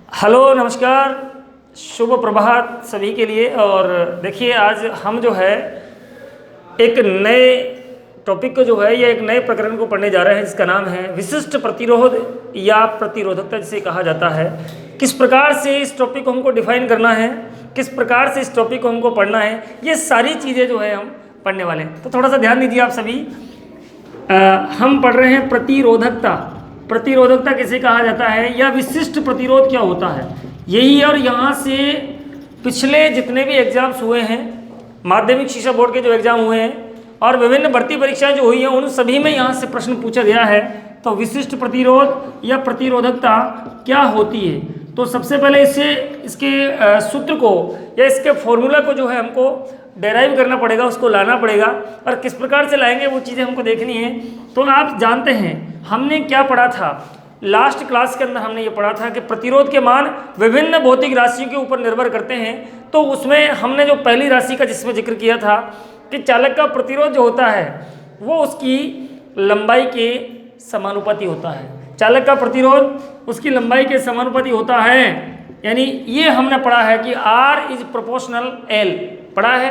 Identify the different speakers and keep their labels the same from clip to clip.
Speaker 1: Hello नमस्कार, शुभ प्रभात सभी के लिए। और देखिए आज हम जो है एक नए टॉपिक को जो है या एक नए प्रकरण को पढ़ने जा रहे हैं जिसका नाम है विशिष्ट प्रतिरोध या प्रतिरोधकता जिसे कहा जाता है। किस प्रकार से इस टॉपिक को हमको डिफाइन करना है, किस प्रकार से इस टॉपिक को हमको पढ़ना है, ये सारी चीज़ें जो है हम पढ़ने वाले हैं। तो थोड़ा सा ध्यान दीजिए आप सभी। हम पढ़ रहे हैं प्रतिरोधकता। प्रतिरोधकता किसे कहा जाता है या विशिष्ट प्रतिरोध क्या होता है, यही। और यहाँ से पिछले जितने भी एग्जाम्स हुए हैं, माध्यमिक शिक्षा बोर्ड के जो एग्जाम हुए हैं और विभिन्न भर्ती परीक्षाएं जो हुई हैं, उन सभी में यहाँ से प्रश्न पूछा गया है। तो विशिष्ट प्रतिरोध या प्रतिरोधकता क्या होती है, तो सबसे पहले इसके सूत्र को या इसके फॉर्मूला को जो है हमको डेराइव करना पड़ेगा, उसको लाना पड़ेगा। और किस प्रकार से लाएंगे वो चीज़ें हमको देखनी है। तो आप जानते हैं हमने क्या पढ़ा था लास्ट क्लास के अंदर, हमने ये पढ़ा था कि प्रतिरोध के मान विभिन्न भौतिक राशियों के ऊपर निर्भर करते हैं। तो उसमें हमने जो पहली राशि का जिसमें जिक्र किया था कि चालक का प्रतिरोध जो होता है वो उसकी लंबाई के समानुपाती होता है। चालक का प्रतिरोध उसकी लंबाई के समानुपाती होता है, यानी ये हमने पढ़ा है कि R इज प्रोपोर्शनल L पढ़ा है।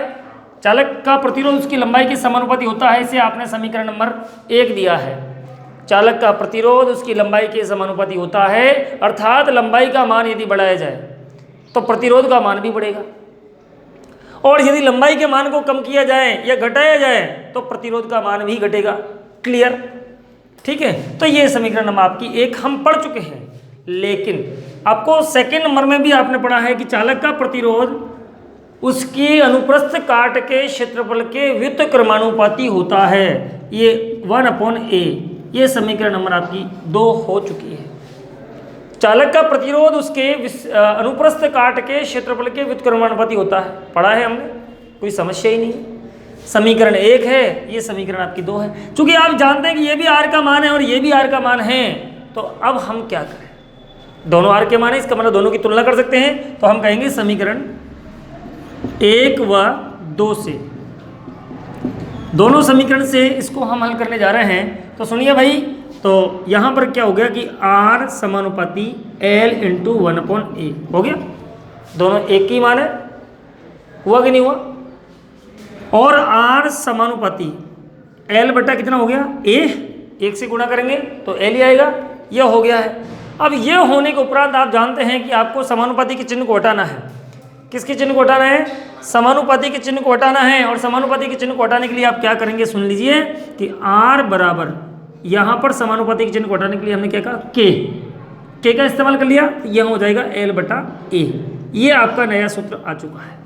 Speaker 1: चालक का प्रतिरोध उसकी लंबाई के समानुपाती होता है, इसे आपने समीकरण नंबर 1 दिया है। चालक का प्रतिरोध उसकी लंबाई के समानुपाती होता है, अर्थात लंबाई का मान यदि बढ़ाया जाए तो प्रतिरोध का मान भी बढ़ेगा, और यदि लंबाई के मान को कम किया जाए या घटाया जाए तो प्रतिरोध का मान भी घटेगा। क्लियर? ठीक है। तो ये समीकरण नंबर आपकी 1 हम पढ़ चुके हैं, लेकिन आपको सेकंड नंबर में भी आपने पढ़ा है कि चालक का प्रतिरोध उसकी अनुप्रस्थ काट के क्षेत्रफल के व्युत्क्रमानुपाती होता है। ये 1/a, ये समीकरण नंबर आपकी 2 हो चुकी है। चालक का प्रतिरोध उसके अनुप्रस्थ काट के क्षेत्रफल के व्युत्क्रमानुपाती होता है, पढ़ा है हमने, कोई समस्या ही नहीं। समीकरण 1 है, ये समीकरण आपकी 2 है। चूंकि आप जानते हैं कि ये भी R का मान है और ये भी R का मान है, तो अब हम क्या करें, दोनों R के मान है, इसका मतलब दोनों की तुलना कर सकते हैं। तो हम कहेंगे समीकरण 1 व 2 से, दोनों समीकरण से इसको हम हल करने जा रहे हैं। तो सुनिए भाई, तो यहाँ पर क्या हो गया कि R समानुपाती L इंटू 1/a हो गया। दोनों एक ही मान है, हुआ कि नहीं हुआ। और R समानुपाती L बटा कितना हो गया A, 1 से गुणा करेंगे तो L ही आएगा, यह हो गया है। अब यह होने के उपरांत आप जानते हैं कि आपको समानुपाती के चिन्ह को हटाना है। किसके चिन्ह को हटाना है? समानुपाती के चिन्ह को हटाना है। और समानुपाती के चिन्ह को हटाने के लिए आप क्या करेंगे, सुन लीजिए कि R बराबर, यहाँ पर समानुपाती के चिन्ह को हटाने के लिए हमने क्या कहा, K का इस्तेमाल कर लिया, तो यह हो जाएगा L बटा A। ये आपका नया सूत्र आ चुका है,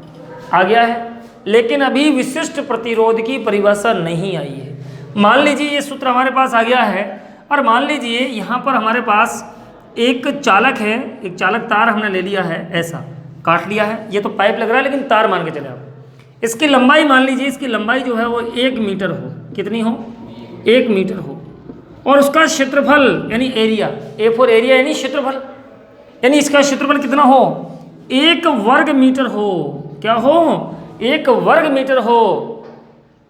Speaker 1: आ गया है। लेकिन अभी विशिष्ट प्रतिरोध की परिभाषा नहीं आई है। मान लीजिए ये सूत्र हमारे पास आ गया है, और मान लीजिए यहाँ पर हमारे पास एक चालक है, एक चालक तार हमने ले लिया है, ऐसा काट लिया है। ये तो पाइप लग रहा है लेकिन तार मान के चले आप। इसकी लंबाई मान लीजिए, इसकी लंबाई जो है वो 1 मीटर हो, कितनी हो, 1 मीटर हो। और उसका क्षेत्रफल यानी एरिया, A फॉर एरिया यानी क्षेत्रफल, यानी इसका क्षेत्रफल कितना हो, 1 वर्ग मीटर हो। क्या हो, 1 वर्ग मीटर हो।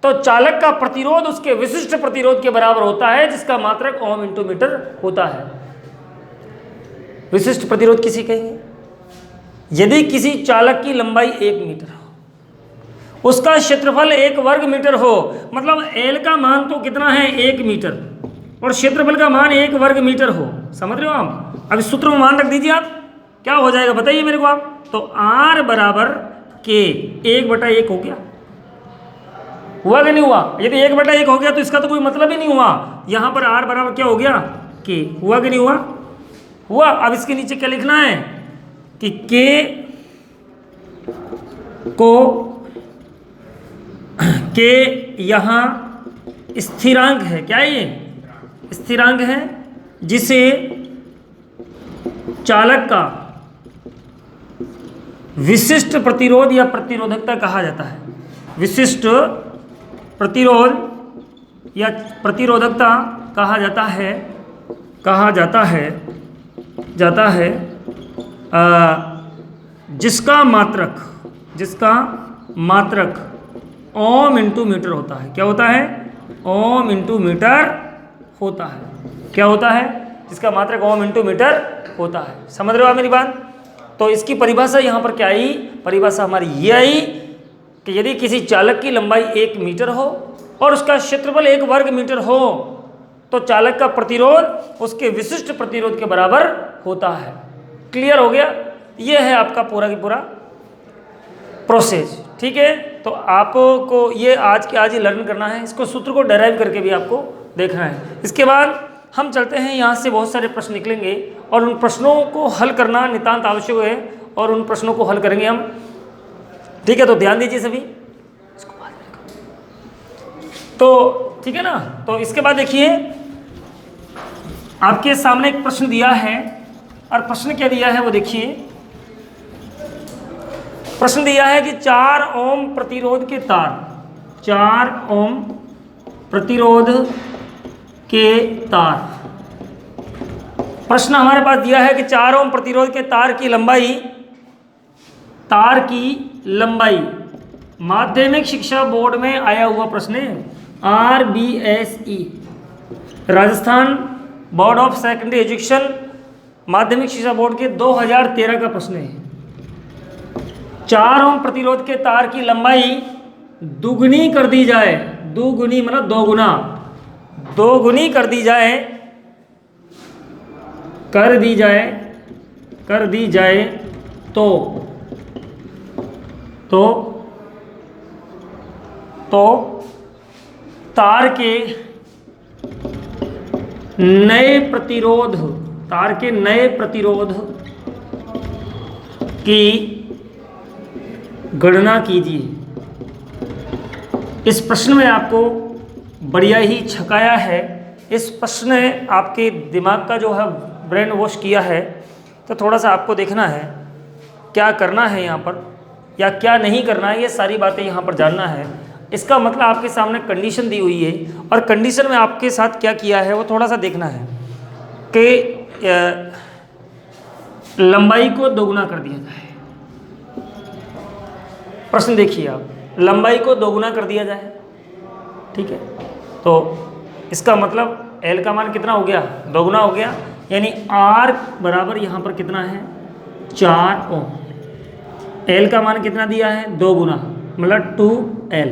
Speaker 1: तो चालक का प्रतिरोध उसके विशिष्ट प्रतिरोध के बराबर होता है, जिसका मात्रक ओम इंटू मीटर होता है। विशिष्ट प्रतिरोध किसी कहेंगे, यदि किसी चालक की लंबाई 1 मीटर हो, उसका क्षेत्रफल 1 वर्ग मीटर हो, मतलब L का मान तो कितना है, 1 मीटर, और क्षेत्रफल का मान 1 वर्ग मीटर हो। समझ रहे हो आप? अब इस सूत्र में मान रख दीजिए आप, क्या हो जाएगा बताइए मेरे को आप। तो R बराबर K, 1/1 हो गया, हुआ कि नहीं हुआ। यदि 1/1 हो गया तो इसका तो कोई मतलब ही नहीं हुआ। यहाँ पर R बराबर क्या हो गया, K, हुआ कि नहीं हुआ, हुआ। अब इसके नीचे क्या लिखना है कि K यहाँ स्थिरांक है, क्या है ये, स्थिरांक है, जिसे चालक का विशिष्ट प्रतिरोध या प्रतिरोधकता कहा जाता है। विशिष्ट प्रतिरोध या प्रतिरोधकता कहा जाता है जिसका मात्रक ओम इंटू मीटर होता है। क्या होता है, ओम इंटू मीटर होता है। क्या होता है, जिसका मात्रक ओम इंटू मीटर होता है। समझ रहे हो आप मेरी बात? तो इसकी परिभाषा यहाँ पर क्या आई? परिभाषा हमारी ये आई कि यदि किसी चालक की लंबाई 1 मीटर हो और उसका क्षेत्रफल 1 वर्ग मीटर हो तो चालक का प्रतिरोध उसके विशिष्ट प्रतिरोध के बराबर होता है। क्लियर हो गया? ये है आपका पूरा की पूरा प्रोसेस। ठीक है, तो आपको ये आज ही लर्न करना है, इसको सूत्र को डेराइव करके भी आपको देखना है। इसके बाद हम चलते हैं, यहाँ से बहुत सारे प्रश्न निकलेंगे और उन प्रश्नों को हल करना नितांत आवश्यक है और उन प्रश्नों को हल करेंगे हम। ठीक है, तो ध्यान दीजिए सभी। तो ठीक है ना, तो इसके बाद देखिए आपके सामने एक प्रश्न दिया है और प्रश्न क्या दिया है वो देखिए। प्रश्न दिया है कि 4 ओम प्रतिरोध के तार, 4 ओम प्रतिरोध के तार। प्रश्न हमारे पास दिया है कि 4 ओम प्रतिरोध के तार की लंबाई माध्यमिक शिक्षा बोर्ड में आया हुआ प्रश्न है। RBSE Rajasthan board of secondary education माध्यमिक शिक्षा बोर्ड के 2013 का प्रश्न है। 4 ओम प्रतिरोध के तार की लंबाई दुगुनी कर दी जाए, दुगुनी मतलब दोगुनी कर दी जाए तो तार के नए प्रतिरोध की गणना कीजिए। इस प्रश्न में आपको बढ़िया ही छकाया है। इस प्रश्न ने आपके दिमाग का जो है ब्रेन वॉश किया है। तो थोड़ा सा आपको देखना है क्या करना है यहाँ पर या क्या नहीं करना है, ये सारी बातें यहाँ पर जानना है। इसका मतलब आपके सामने कंडीशन दी हुई है और कंडीशन में आपके साथ क्या किया है वो थोड़ा सा देखना है कि लंबाई को दोगुना कर दिया जाए। प्रश्न देखिए आप, लंबाई को दोगुना कर दिया जाए। ठीक है, तो इसका मतलब L का मान कितना हो गया? दोगुना हो गया, यानी R बराबर यहाँ पर कितना है? 4 ओम। L का मान कितना दिया है? 2 गुना, मतलब 2L।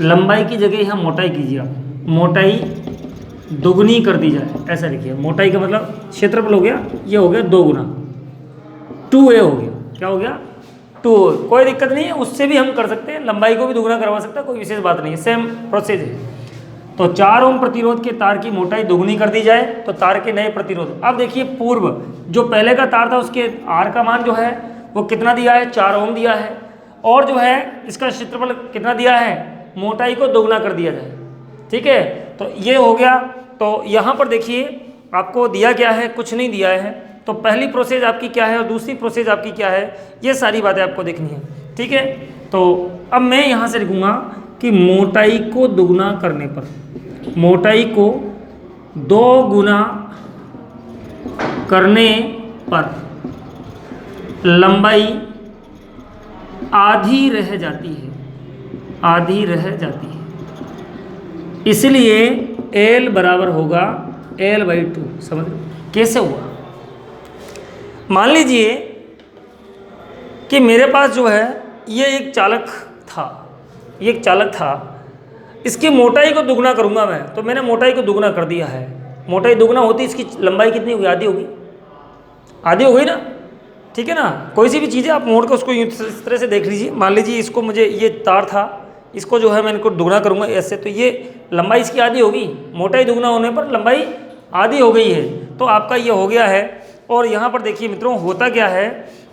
Speaker 1: लंबाई की जगह यहाँ मोटाई कीजिए आप, मोटाई दोगुनी कर दी जाए, ऐसा लिखिए। मोटाई का मतलब क्षेत्रफल हो गया, ये हो गया 2 गुना 2A हो गया। क्या हो गया? 2। कोई दिक्कत नहीं है, उससे भी हम कर सकते हैं, लंबाई को भी दुगुना करवा सकते हैं, कोई विशेष बात नहीं है, सेम प्रोसेस है। तो 4 ओम प्रतिरोध के तार की मोटाई दोगुनी कर दी जाए तो तार के नए प्रतिरोध। अब देखिए पूर्व जो पहले का तार था उसके R का मान जो है वो कितना दिया है? 4 ओम दिया है, और जो है इसका क्षेत्रफल कितना दिया है? मोटाई को दोगुना कर दिया जाए। ठीक है, तो ये हो गया। तो यहाँ पर देखिए आपको दिया क्या है? कुछ नहीं दिया है। तो पहली प्रोसेस आपकी क्या है और दूसरी प्रोसेस आपकी क्या है, ये सारी बातें आपको देखनी है। ठीक है, तो अब मैं यहाँ से लिखूँगा कि मोटाई को दोगुना करने पर, मोटाई को 2 गुना करने पर लंबाई आधी रह जाती है, इसलिए L बराबर होगा L/2। समझ कैसे हुआ? मान लीजिए कि मेरे पास जो है ये एक चालक था, इसकी मोटाई को दुगना करूंगा मैं, तो मैंने मोटाई को दुगना कर दिया है। मोटाई दुगना होती इसकी लंबाई कितनी होगी? आधी हो गई ना। ठीक है ना, कोई सी भी चीज़ है आप मोड़ के उसको इस तरह से देख लीजिए। मान लीजिए इसको, मुझे ये तार था, इसको जो है मैं इनको दुगना करूंगा ऐसे, तो ये लंबाई इसकी आधी होगी। मोटाई दुगना होने पर लंबाई आधी हो गई है, तो आपका ये हो गया है। और यहाँ पर देखिए मित्रों होता क्या है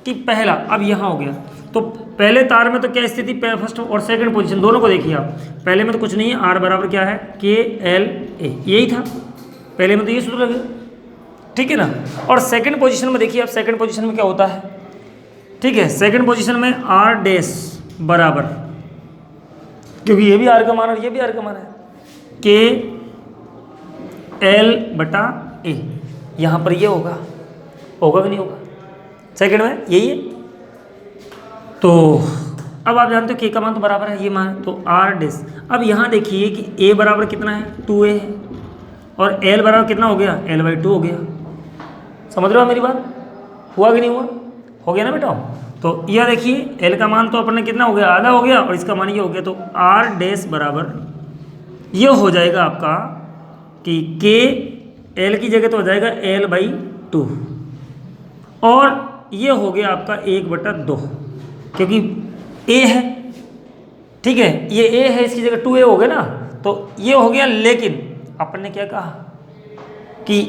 Speaker 1: कि पहला, अब यहाँ हो गया, तो पहले तार में तो क्या स्थिति, फर्स्ट और सेकंड पोजीशन दोनों को देखिए आप। पहले में तो कुछ नहीं है, R बराबर क्या है? KLA, यही था पहले में, तो ये सूत्र लगे। ठीक है ना, और सेकंड पोजीशन में देखिए आप, सेकंड पोजीशन में क्या होता है? ठीक है, सेकंड पोजीशन में R डैश बराबर, क्योंकि ये भी R का मान और ये भी R का मान है, KL/A। यहाँ पर ये होगा कि नहीं होगा? सेकंड में यही है। तो अब आप जानते हो K का मान तो बराबर है ये मान, तो R डैश। अब यहाँ देखिए कि A बराबर कितना है? 2A है, और एल बराबर कितना हो गया, L/2 हो गया। समझ रहे हो मेरी बात, हुआ कि नहीं हुआ, हो गया ना बेटा। तो यह देखिए एल का मान तो अपने कितना हो गया, आधा हो गया, और इसका मान ये हो गया। तो आर डैश बराबर ये हो जाएगा आपका कि के एल की जगह तो हो जाएगा L/2, और ये हो गया आपका 1/2, क्योंकि ए है, ठीक है, ये ए है, इसकी जगह 2a हो गया ना, तो ये हो गया। लेकिन अपन ने क्या कहा कि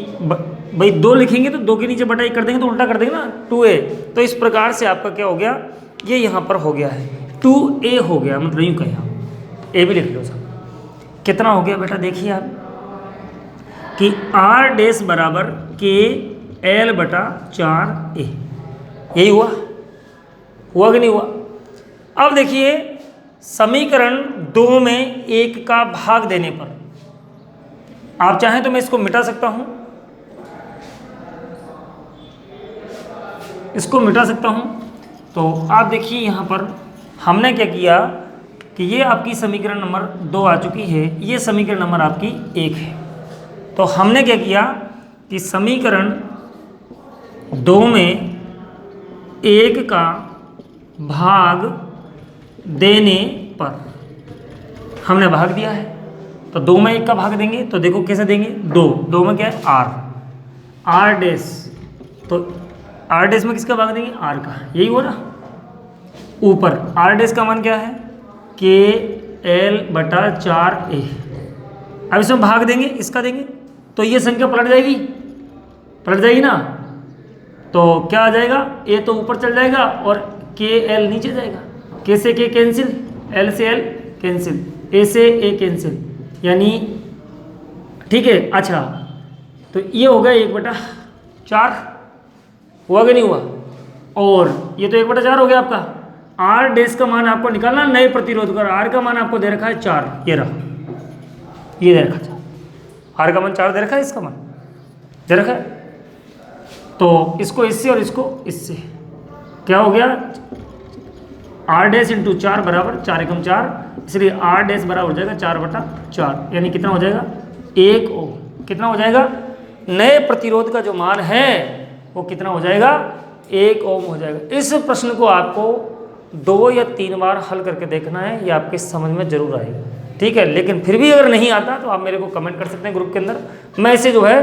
Speaker 1: भाई 2 लिखेंगे तो 2 के नीचे बटा 1 कर देंगे तो उल्टा कर देंगे ना, 2a। तो इस प्रकार से आपका क्या हो गया, ये यहाँ पर हो गया है 2a हो गया, मतलब यूँ कहें आप, ए भी लिख लो सब। कितना हो गया बेटा, देखिए आप कि आर डैश बराबर के L/4a, यही हुआ, हुआ कि नहीं हुआ। अब देखिए समीकरण 2 में 1 का भाग देने पर आप चाहें तो मैं इसको मिटा सकता हूं, इसको मिटा सकता हूं। तो आप देखिए यहां पर हमने क्या किया कि ये आपकी समीकरण नंबर 2 आ चुकी है, ये समीकरण नंबर आपकी 1 है। तो हमने क्या किया कि समीकरण 2 में 1 का भाग देने पर हमने भाग दिया है। तो 2 में 1 का भाग देंगे तो देखो कैसे देंगे, 2 में क्या है, आर डैश, तो आर डैश में किसका भाग देंगे, आर का, यही हुआ ना। ऊपर आर डैश का मान क्या है, के L/4a। अब इसमें भाग देंगे, इसका देंगे तो ये संख्या पलट जाएगी, पलट जाएगी ना। तो क्या आ जाएगा, ए तो ऊपर चल जाएगा और के एल नीचे जाएगा, के से के कैंसिल, एल से एल कैंसिल, ए से ए कैंसिल, यानी ठीक है। अच्छा तो ये हो गया 1/4, हुआ कि नहीं हुआ। और ये तो 1/4 हो गया आपका। आर डैश का मान आपको निकालना, नए प्रतिरोध का आर का मान आपको दे रखा है 4, ये रहा, ये दे रखा है, आर का मान 4 दे रखा है, इसका मान दे रखा है। तो इसको इससे और इसको इससे क्या हो गया, आर डैश इंटू 4 बराबर 4 एकम 4, इसलिए आर डैश बराबर हो जाएगा 4/4, यानी कितना हो जाएगा, 1 ओम। कितना हो जाएगा, नए प्रतिरोध का जो मान है वो कितना हो जाएगा, 1 ओम हो जाएगा। इस प्रश्न को आपको 2 या 3 बार हल करके देखना है, ये आपके समझ में जरूर आएगा, ठीक है। लेकिन फिर भी अगर नहीं आता तो आप मेरे को कमेंट कर सकते हैं ग्रुप के अंदर, मैं इसे जो है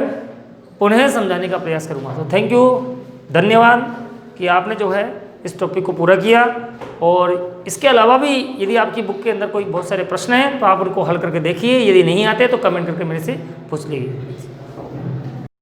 Speaker 1: पुनः समझाने का प्रयास करूँगा। तो थैंक यू, धन्यवाद कि आपने जो है इस टॉपिक को पूरा किया। और इसके अलावा भी यदि आपकी बुक के अंदर कोई बहुत सारे प्रश्न हैं तो आप उनको हल करके देखिए, यदि नहीं आते तो कमेंट करके मेरे से पूछ लीजिए।